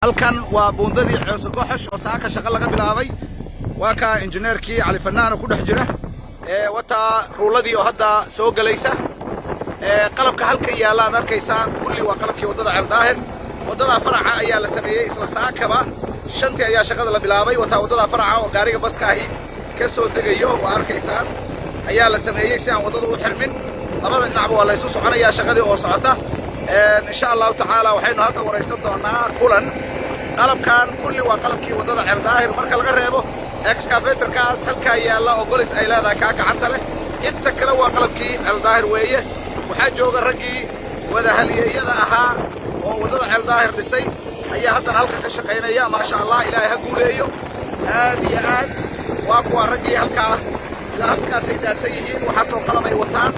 halkan waa buundadii Coos Goxash oo saaka shaqo laga bilaabay waa ka injineerkii Cali Fannaan ku dhex jira wata ruuladii oo hadda soo galaysa qalabka halkan yaala aad arkaysaan kulli waa qalabkii wadada Ceel Daahir wadada faraca ayaa la sameeyay isla saakaba shantii ayaa shaqada la bilaabay wata wadada faraca oo gaariga baska ahi ka soo degayo waa arkaysaan ayaa la sameeyay si aan wadada u xirmin labada dhinac waa la isu soconayaa shaqadii oo socota إن شاء الله تعالى وحين هذا ورئيسنا كلن قلب كان كل وقلب كي وضع على الظاهر مركل غريبه اكسكافيتر كاس هلكا يلا وقلس ايلا ذا كاك عتله انت كلا وقلب كي على الظاهر ويه وحاجوغ الرقي وذا هليه يدا اها ووضع على الظاهر بسي هي هذا هلكا كشقينيا ما شاء الله الهي هقوليو هذه آد واقوى الرقي هلكا الى هلكا سيدات سيهين وحسن قلمي وطان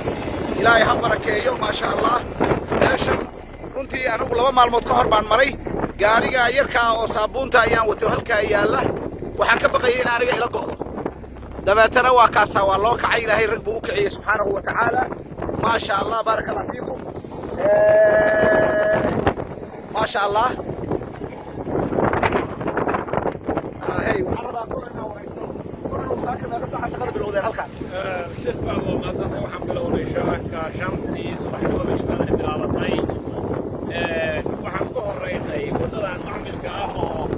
إلهي هبركيو ما شاء الله meeshan runtii anigu laba maalmood ka hor baan maray gaariga yarka oo saabuunta ayaan wato halka yaala waxaan ka baqayay in aniga ila go'do dabeetana waa kaasa waa loo kacay ilaahay rag buu u kiciyay subhanahu wa ta'ala ma sha Allah barakallahu fiikum ma sha Allah hey waxaan rabaa kulana waraysto kulana saaka ma qasa shaqada bilowday halkan sheekh baa ma tahay waxaan bilownay shaqada shantii subaxnimo waxaan ku horeynay wadadan macmilka ah oo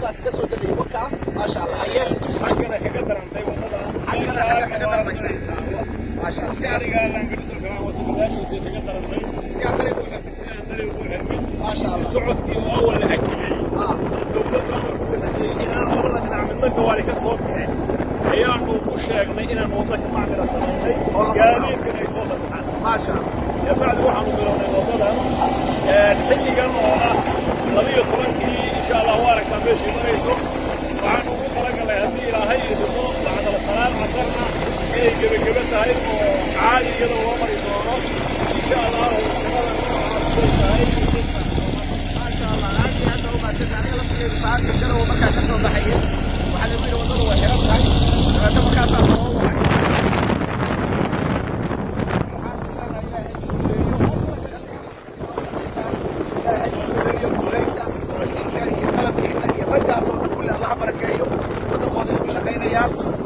baabuurkaas ka soo degay waka ma sha Allah haye xagana kaga darantay wadada kaga darantay ma sha Allah siariga langadiso kala wada gadaashiisa kaga darantay siyaasada ugu xirmay ma sha Allah socodkii oo awal la hakiyay dowladda markuu xisay inaan labada dhinac midna gawaari ka soo baxay ayaanu ku sheegnay inaan wadada macmilka samaynay gaadiidka ay soo qasaxaan ما شاء الله يا بعد واحد من الوضع الحلي قالوا قضية طبعاً إن شاء الله وارك تمشي مريسو وعنو مطلق الله يهدي إلى هاي الدكتور بعد القرار عصرنا إيه جبتها هاي وعالي كده ومريسو إن شاء الله وشغل ما شاء الله هذا هو ما تدعي لك في ساعات كده ومكان كده ضحية وحنا بينا وضعه وحرام هاي هذا مكان هو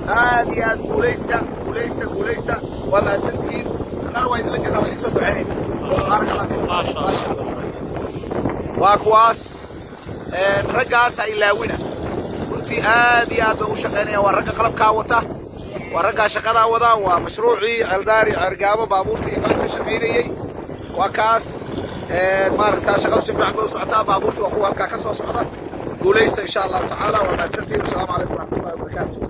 هذه قوليسة وما سنتين أنا وايد لك أنا وايد سوت عين بارك الله فيك ما شاء الله واكواس رجعس إلى وين كنت هذه وشقيني ورجع قلب كاوته ورجع شقنا وذا ومشروعي علداري عرقابة بابورتي قلب شقيني وكاس ماركا شغل سفع عبد الصعداء بابورتي وأخوها الكاكس وصعدة قوليسة إن شاء الله تعالى وما سنتين والسلام عليكم ورحمة الله وبركاته